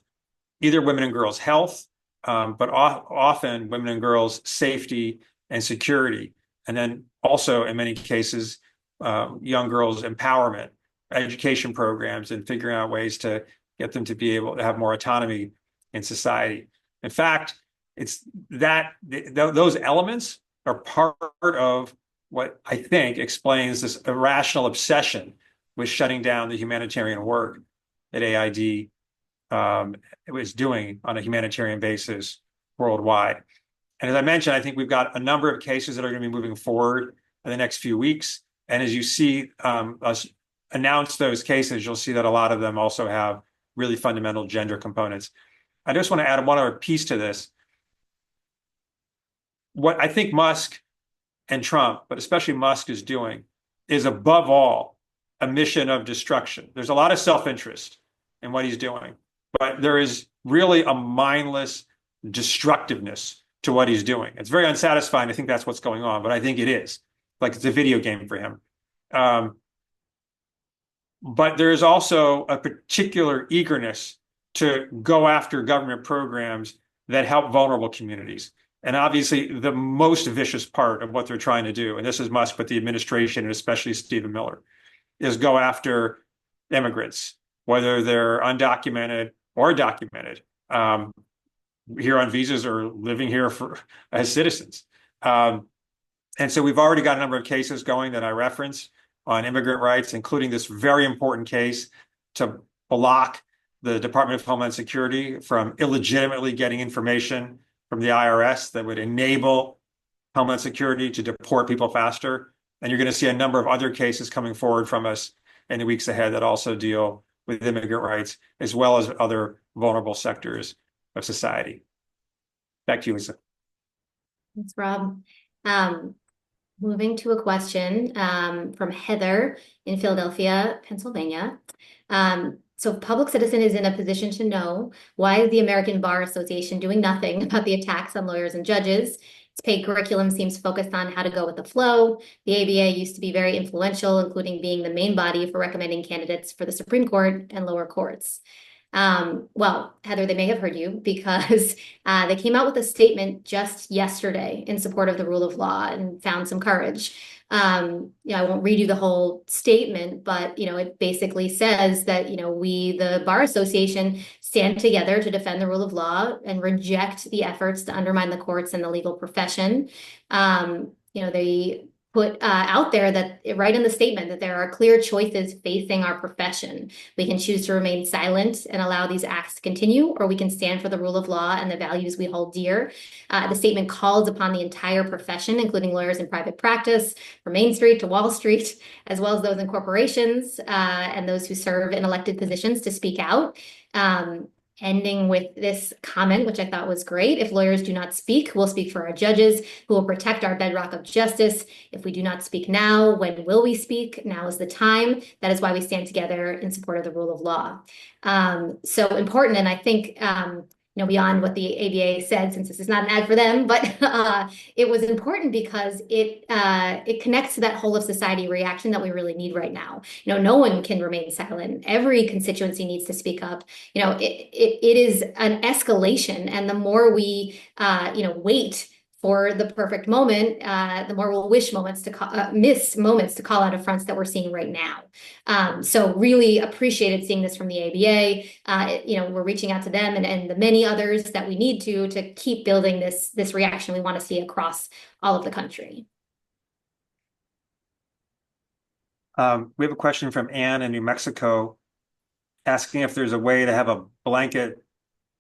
S1: either women and girls' health, but often women and girls' safety and security. And then also, in many cases, young girls' empowerment, education programs, and figuring out ways to get them to be able to have more autonomy in society. In fact, it's that those elements are part of what I think explains this irrational obsession with shutting down the humanitarian work that AID was doing on a humanitarian basis worldwide. And as I mentioned, I think we've got a number of cases that are going to be moving forward in the next few weeks. And as you see us announce those cases, you'll see that a lot of them also have really fundamental gender components. I just want to add one other piece to this. What I think Musk and Trump, but especially Musk, is doing is above all a mission of destruction. There's a lot of self-interest in what he's doing, but there is really a mindless destructiveness to what he's doing. It's very unsatisfying. I think that's what's going on, but I think it is. Like it's a video game for him. But there is also a particular eagerness to go after government programs that help vulnerable communities. And obviously, the most vicious part of what they're trying to do, and this is Musk, but the administration, and especially Stephen Miller, is go after immigrants, whether they're undocumented or documented, here on visas or living here as citizens. And so we've already got a number of cases going that I referenced on immigrant rights, including this very important case to block the Department of Homeland Security from illegitimately getting information from the IRS that would enable Homeland Security to deport people faster. And you're going to see a number of other cases coming forward from us in the weeks ahead that also deal with immigrant rights, as well as other vulnerable sectors of society. Back to you, Lisa.
S2: Thanks, Rob. Moving to a question from Heather in Philadelphia, Pennsylvania. So Public Citizen is in a position to know, why is the American Bar Association doing nothing about the attacks on lawyers and judges? Its paid curriculum seems focused on how to go with the flow. The ABA used to be very influential, including being the main body for recommending candidates for the Supreme Court and lower courts. Well, Heather, they may have heard you because they came out with a statement just yesterday in support of the rule of law and found some courage. I won't read you the whole statement, but, it basically says that, we, the Bar Association, stand together to defend the rule of law and reject the efforts to undermine the courts and the legal profession. They put out there that right in the statement that there are clear choices facing our profession. We can choose to remain silent and allow these acts to continue, or we can stand for the rule of law and the values we hold dear. The statement calls upon the entire profession, including lawyers in private practice, from Main Street to Wall Street, as well as those in corporations and those who serve in elected positions, to speak out. Ending with this comment, which I thought was great. If lawyers do not speak, we'll speak for our judges, who will protect our bedrock of justice. If we do not speak now, when will we speak? Now is the time. That is why we stand together in support of the rule of law. So important. And I think, beyond what the ABA said, since this is not an ad for them, but it was important because it connects to that whole of society reaction that we really need right now. No one can remain silent. Every constituency needs to speak up. It is an escalation, and the more we wait for the perfect moment, the more we'll miss moments to call out affronts that we're seeing right now. So really appreciated seeing this from the ABA. We're reaching out to them and the many others that we need to keep building this reaction we want to see across all of the country.
S1: We have a question from Anne in New Mexico asking if there's a way to have a blanket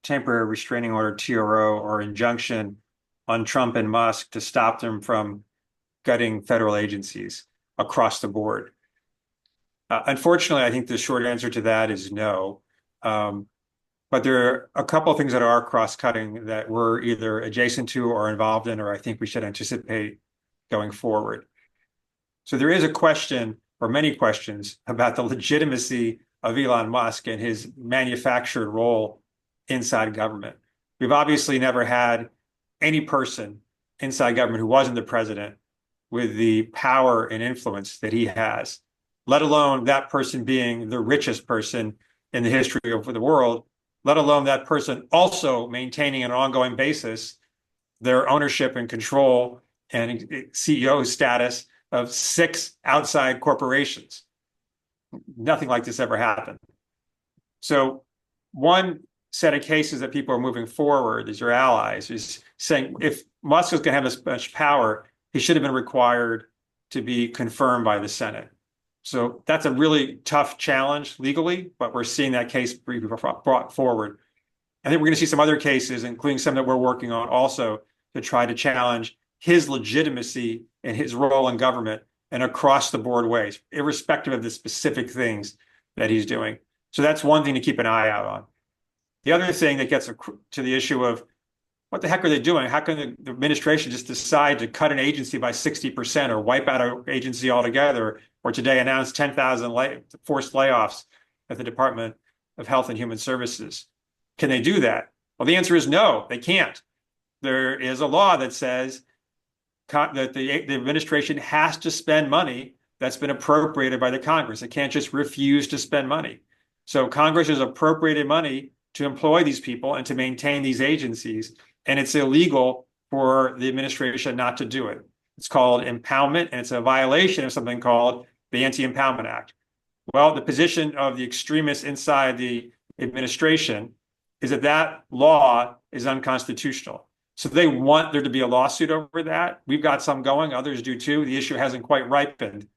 S1: temporary restraining order, TRO, or injunction on Trump and Musk to stop them from gutting federal agencies across the board. Unfortunately, I think the short answer to that is no. But there are a couple of things that are cross-cutting that we're either adjacent to or involved in, or I think we should anticipate going forward. So there is a question, or many questions, about the legitimacy of Elon Musk and his manufactured role inside government. We've obviously never had any person inside government who wasn't the president with the power and influence that he has, let alone that person being the richest person in the history of the world, let alone that person also maintaining on an ongoing basis their ownership and control and CEO status of 6 outside corporations. Nothing like this ever happened. So one set of cases that people are moving forward as your allies is saying if Musk is going to have this much power, he should have been required to be confirmed by the Senate. So that's a really tough challenge legally, but we're seeing that case be brought forward. I think we're going to see some other cases, including some that we're working on also, to try to challenge his legitimacy and his role in government in across the board ways, irrespective of the specific things that he's doing. So that's one thing to keep an eye out on. The other thing that gets to the issue of what the heck are they doing? How can the administration just decide to cut an agency by 60% or wipe out an agency altogether, or today announce 10,000 forced layoffs at the Department of Health and Human Services? Can they do that? Well, the answer is no, they can't. There is a law that says that the administration has to spend money that's been appropriated by the Congress. It can't just refuse to spend money. So Congress has appropriated money to employ these people and to maintain these agencies, and it's illegal for the administration not to do it. It's called impoundment, and it's a violation of something called the Anti-Impoundment Act. Well, the position of the extremists inside the administration is that that law is unconstitutional. So they want there to be a lawsuit over that. We've got some going, others do too. The issue hasn't quite ripened,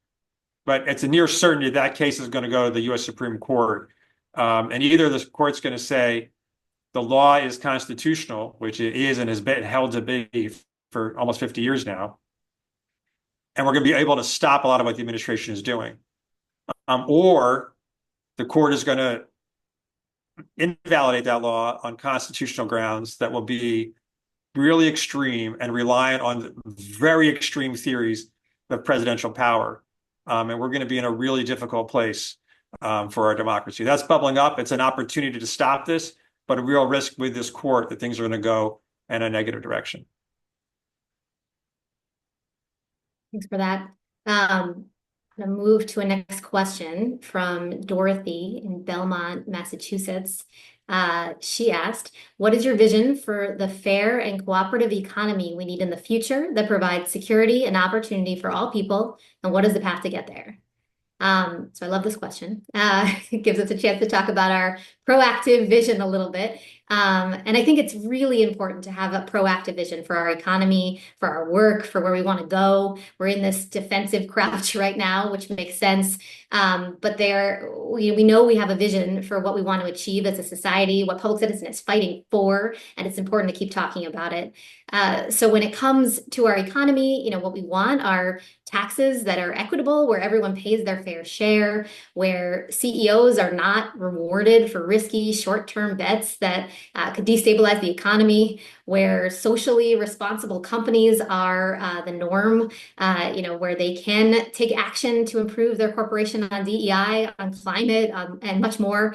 S1: but it's a near certainty that case is going to go to the U.S. Supreme Court. And either the court's going to say the law is constitutional, which it is and has been held to be for almost 50 years now, and we're going to be able to stop a lot of what the administration is doing. Or the court is going to invalidate that law on constitutional grounds that will be really extreme and reliant on very extreme theories of presidential power. And we're going to be in a really difficult place for our democracy. That's bubbling up. It's an opportunity to stop this, but a real risk with this court that things are going to go in a negative direction.
S2: Thanks for that. I'm going to move to a next question from Dorothy in Belmont, Massachusetts. She asked, what is your vision for the fair and cooperative economy we need in the future that provides security and opportunity for all people, and what is the path to get there? So I love this question. It gives us a chance to talk about our proactive vision a little bit. And I think it's really important to have a proactive vision for our economy, for our work, for where we want to go. We're in this defensive crouch right now, which makes sense. But we know we have a vision for what we want to achieve as a society, what public citizen is fighting for, and it's important to keep talking about it. So when it comes to our economy, what we want are taxes that are equitable, where everyone pays their fair share, where CEOs are not rewarded for risky short-term bets that could destabilize the economy, where socially responsible companies are the norm, where they can take action to improve their corporation on DEI, on climate, and much more,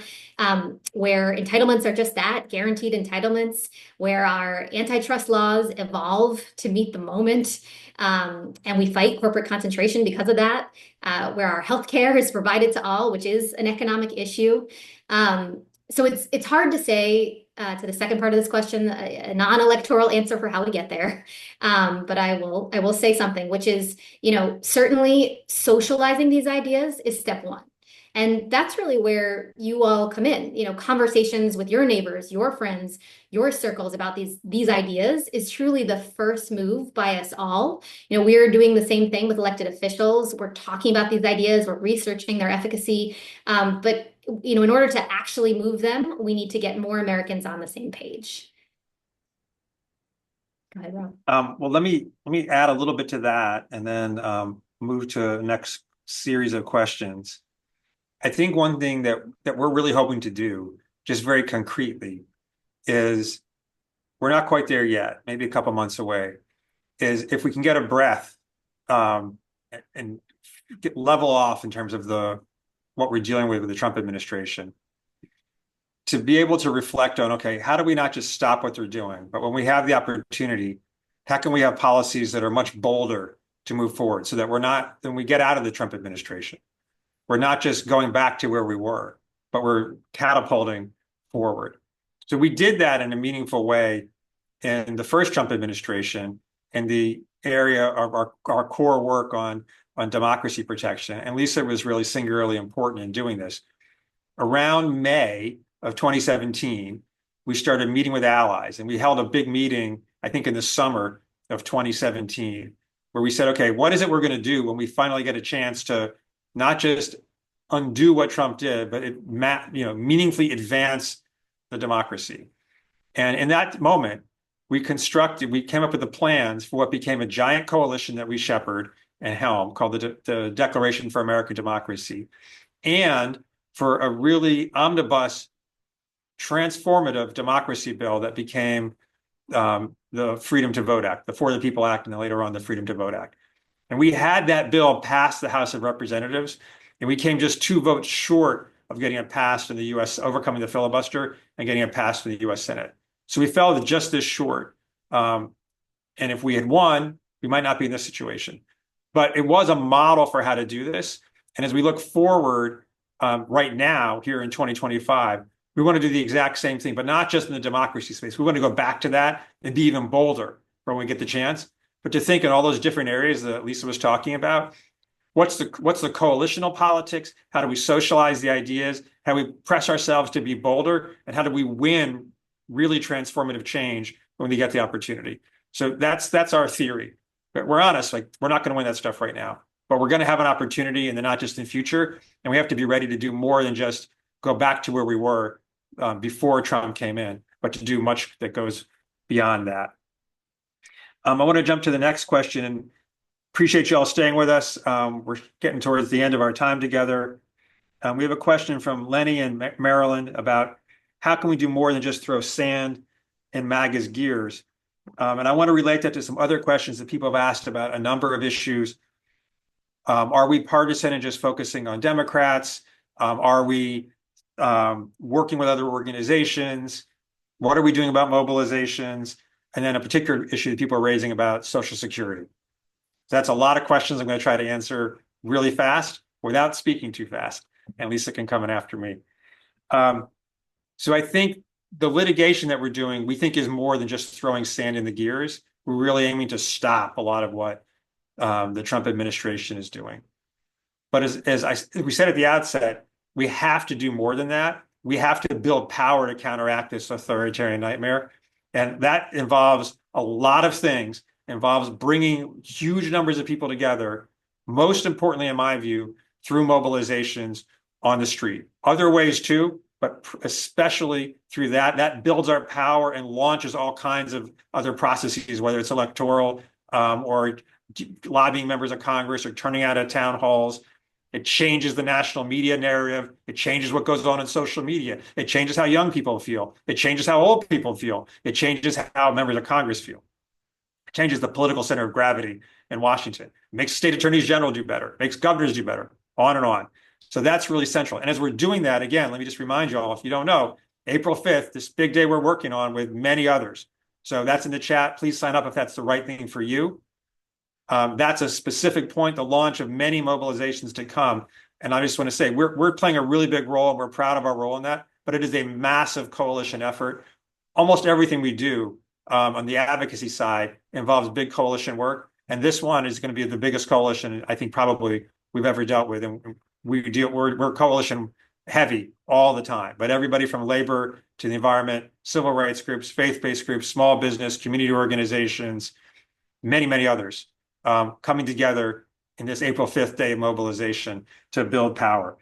S2: where entitlements are just that, guaranteed entitlements, where our antitrust laws evolve to meet the moment, and we fight corporate concentration because of that, where our healthcare is provided to all, which is an economic issue. So it's hard to say to the second part of this question, a non-electoral answer for how we get there. But I will say something, which is, certainly socializing these ideas is step one. And that's really where you all come in. Conversations with your neighbors, your friends, your circles about these ideas is truly the first move by us all. We're doing the same thing with elected officials. We're talking about these ideas, we're researching their efficacy. But in order to actually move them, we need to get more Americans on the same page. Go ahead, Rob.
S1: Well, let me add a little bit to that, and then move to the next series of questions. I think one thing that we're really hoping to do, just very concretely, is we're not quite there yet, maybe a couple months away, is if we can get a breath and level off in terms of what we're dealing with the Trump administration, to be able to reflect on, okay, how do we not just stop what they're doing, but when we have the opportunity, how can we have policies that are much bolder to move forward so that when we get out of the Trump administration, we're not just going back to where we were, but we're catapulting forward. So we did that in a meaningful way in the first Trump administration in the area of our core work on democracy protection. And Lisa was really singularly important in doing this. Around May of 2017, we started meeting with allies, and we held a big meeting, I think in the summer of 2017, where we said, okay, what is it we're going to do when we finally get a chance to not just undo what Trump did, but it meaningfully advance the democracy. And in that moment, we came up with the plans for what became a giant coalition that we shepherd and helm called the Declaration for American Democracy, and for a really omnibus, transformative democracy bill that became the Freedom to Vote Act, the For the People Act, and then later on the Freedom to Vote Act. And we had that bill pass the House of Representatives, and we came just 2 votes short of getting it passed in the U.S., overcoming the filibuster and getting it passed in the U.S. Senate. So we fell just this short. And if we had won, we might not be in this situation. But it was a model for how to do this. And as we look forward right now, here in 2025, we want to do the exact same thing, but not just in the democracy space. We want to go back to that and be even bolder for when we get the chance. But to think in all those different areas that Lisa was talking about, what's the coalitional politics? How do we socialize the ideas? How do we press ourselves to be bolder? And how do we win really transformative change when we get the opportunity? So that's our theory. But we're honest, like we're not going to win that stuff right now. But we're going to have an opportunity in the not distant future. And we have to be ready to do more than just go back to where we were before Trump came in, but to do much that goes beyond that. I want to jump to the next question, and appreciate you all staying with us. We're getting towards the end of our time together. We have a question from Lenny in Maryland about how can we do more than just throw sand in MAGA's gears? And I want to relate that to some other questions that people have asked about a number of issues. Are we partisan and just focusing on Democrats? Are we working with other organizations? What are we doing about mobilizations? And then a particular issue that people are raising about Social Security. So that's a lot of questions I'm going to try to answer really fast without speaking too fast. And Lisa can come in after me. So I think the litigation that we're doing, we think is more than just throwing sand in the gears. We're really aiming to stop a lot of what the Trump administration is doing. But as we said at the outset, we have to do more than that. We have to build power to counteract this authoritarian nightmare. And that involves a lot of things. It involves bringing huge numbers of people together, most importantly, in my view, through mobilizations on the street. Other ways too, but especially through that builds our power and launches all kinds of other processes, whether it's electoral or lobbying members of Congress or turning out at town halls. It changes the national media narrative. It changes what goes on in social media. It changes how young people feel. It changes how old people feel. It changes how members of Congress feel. It changes the political center of gravity in Washington. It makes state attorneys general do better. It makes governors do better, on and on. So that's really central. And as we're doing that, again, let me just remind you all, if you don't know, April 5th, this big day we're working on with many others. So that's in the chat. Please sign up if that's the right thing for you. That's a specific point, the launch of many mobilizations to come. And I just want to say, we're playing a really big role, and we're proud of our role in that, but it is a massive coalition effort. Almost everything we do on the advocacy side involves big coalition work. And this one is going to be the biggest coalition I think probably we've ever dealt with. And we're coalition heavy all the time, but everybody from labor to the environment, civil rights groups, faith-based groups, small business, community organizations, many, many others. Coming together in this April 5th day of mobilization to build power.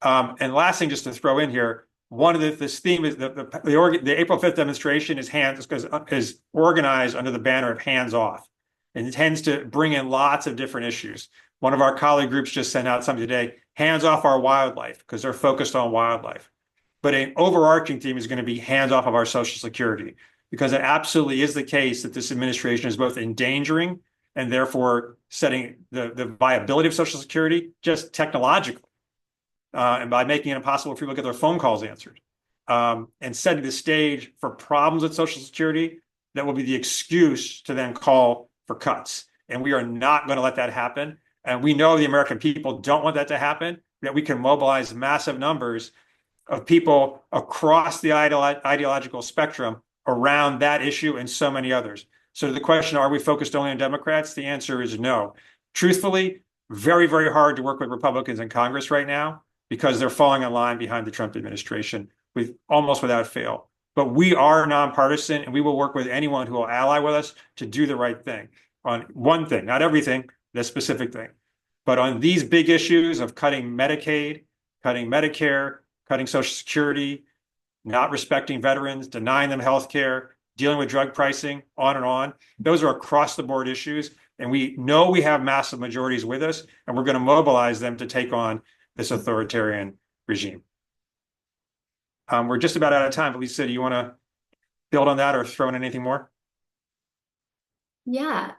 S1: And last thing, just to throw in here, one of this theme is the April 5th demonstration is organized under the banner of Hands Off, and it tends to bring in lots of different issues. One of our colleague groups just sent out something today, Hands Off Our Wildlife, because they're focused on wildlife. But an overarching theme is going to be hands off of our Social Security, because it absolutely is the case that this administration is both endangering and therefore setting the viability of Social Security just technologically, and by making it impossible for people to get their phone calls answered, and setting the stage for problems with Social Security that will be the excuse to then call for cuts. And we are not going to let that happen. And we know the American people don't want that to happen, that we can mobilize massive numbers of people across the ideological spectrum around that issue and so many others. So to the question, are we focused only on Democrats? The answer is no. Truthfully, very, very hard to work with Republicans in Congress right now because they're falling in line behind the Trump administration almost without fail. But we are nonpartisan, and we will work with anyone who will ally with us to do the right thing on one thing, not everything, the specific thing. But on these big issues of cutting Medicaid, cutting Medicare, cutting Social Security, not respecting veterans, denying them health care, dealing with drug pricing, on, those are across the board issues. And we know we have massive majorities with us, and we're going to mobilize them to take on this authoritarian regime. We're just about out of time. But Lisa, do you want to build on that or throw in anything more?
S2: Yeah.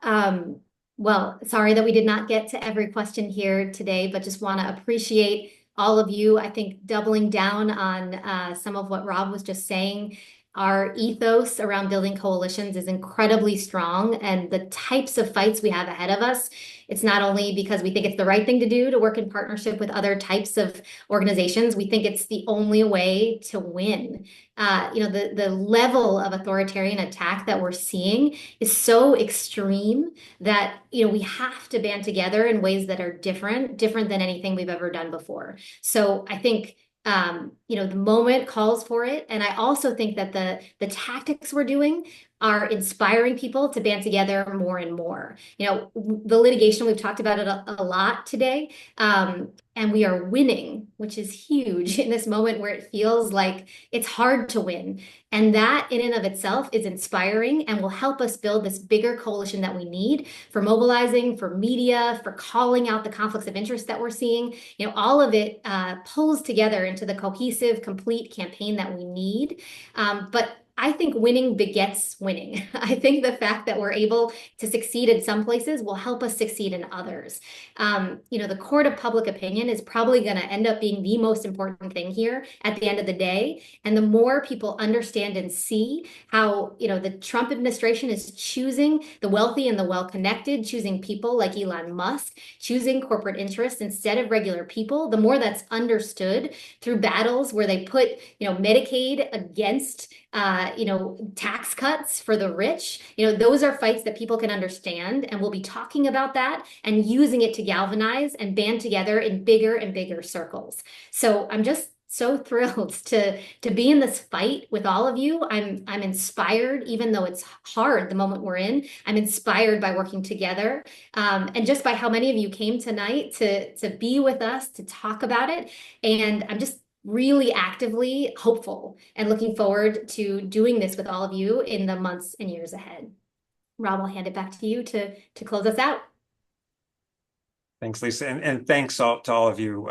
S2: Well, sorry that we did not get to every question here today, but just want to appreciate all of you. I think doubling down on some of what Rob was just saying. Our ethos around building coalitions is incredibly strong, and the types of fights we have ahead of us, it's not only because we think it's the right thing to do to work in partnership with other types of organizations, we think it's the only way to win. The level of authoritarian attack that we're seeing is so extreme that, we have to band together in ways that are different than anything we've ever done before. So I think the moment calls for it. And I also think that the tactics we're doing are inspiring people to band together more and more. The litigation, we've talked about it a lot today. And we are winning, which is huge in this moment where it feels like it's hard to win. And that in and of itself is inspiring and will help us build this bigger coalition that we need for mobilizing, for media, for calling out the conflicts of interest that we're seeing. All of it pulls together into the cohesive, complete campaign that we need. But I think winning begets winning. I think the fact that we're able to succeed in some places will help us succeed in others. The court of public opinion is probably going to end up being the most important thing here at the end of the day. And the more people understand and see how, the Trump administration is choosing the wealthy and the well-connected, choosing people like Elon Musk, choosing corporate interests instead of regular people, the more that's understood through battles where they put, Medicaid against tax cuts for the rich. Those are fights that people can understand, and we'll be talking about that and using it to galvanize and band together in bigger and bigger circles. So I'm just so thrilled to be in this fight with all of you. I'm inspired, even though it's hard the moment we're in. I'm inspired by working together, and just by how many of you came tonight to be with us to talk about it. And I'm just really actively hopeful and looking forward to doing this with all of you in the months and years ahead. Rob, I'll hand it back to you to close us out.
S1: Thanks, Lisa. And thanks to all of you.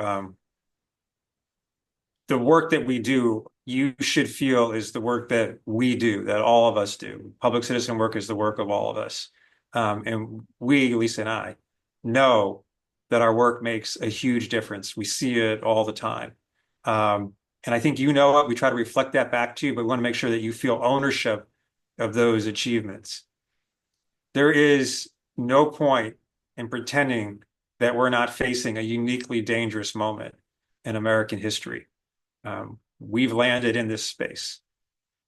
S1: The work that we do, you should feel is the work that we do, that all of us do. Public citizen work is the work of all of us. And we, Lisa and I, know that our work makes a huge difference. We see it all the time. And I think we try to reflect that back to you, but we want to make sure that you feel ownership of those achievements. There is no point in pretending that we're not facing a uniquely dangerous moment in American history. We've landed in this space.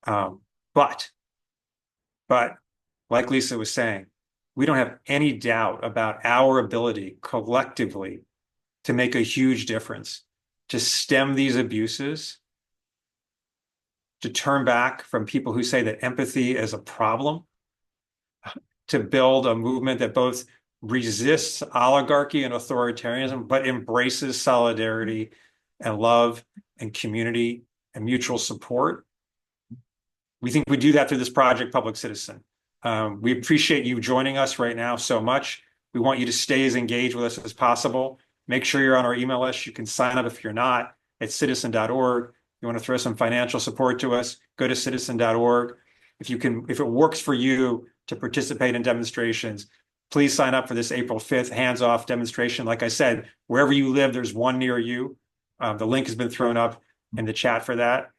S1: But like Lisa was saying, we don't have any doubt about our ability collectively to make a huge difference, to stem these abuses, to turn back from people who say that empathy is a problem, to build a movement that both resists oligarchy and authoritarianism, but embraces solidarity and love and community and mutual support. We think we do that through this project, Public Citizen. We appreciate you joining us right now so much. We want you to stay as engaged with us as possible. Make sure you're on our email list. You can sign up if you're not at citizen.org. You want to throw some financial support to us, go to citizen.org. If it works for you to participate in demonstrations, please sign up for this April 5th hands-off demonstration. Like I said, wherever you live, there's one near you. The link has been thrown up in the chat for that.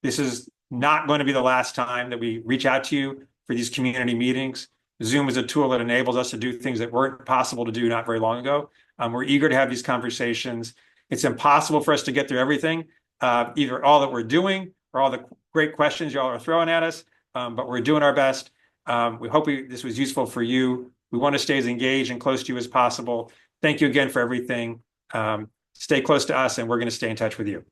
S1: This is not going to be the last time that we reach out to you for these community meetings. Zoom is a tool that enables us to do things that weren't possible to do not very long ago. We're eager to have these conversations. It's impossible for us to get through everything, either all that we're doing or all the great questions y'all are throwing at us, but we're doing our best. We hope this was useful for you. We want to stay as engaged and close to you as possible. Thank you again for everything. Stay close to us, and we're going to stay in touch with you.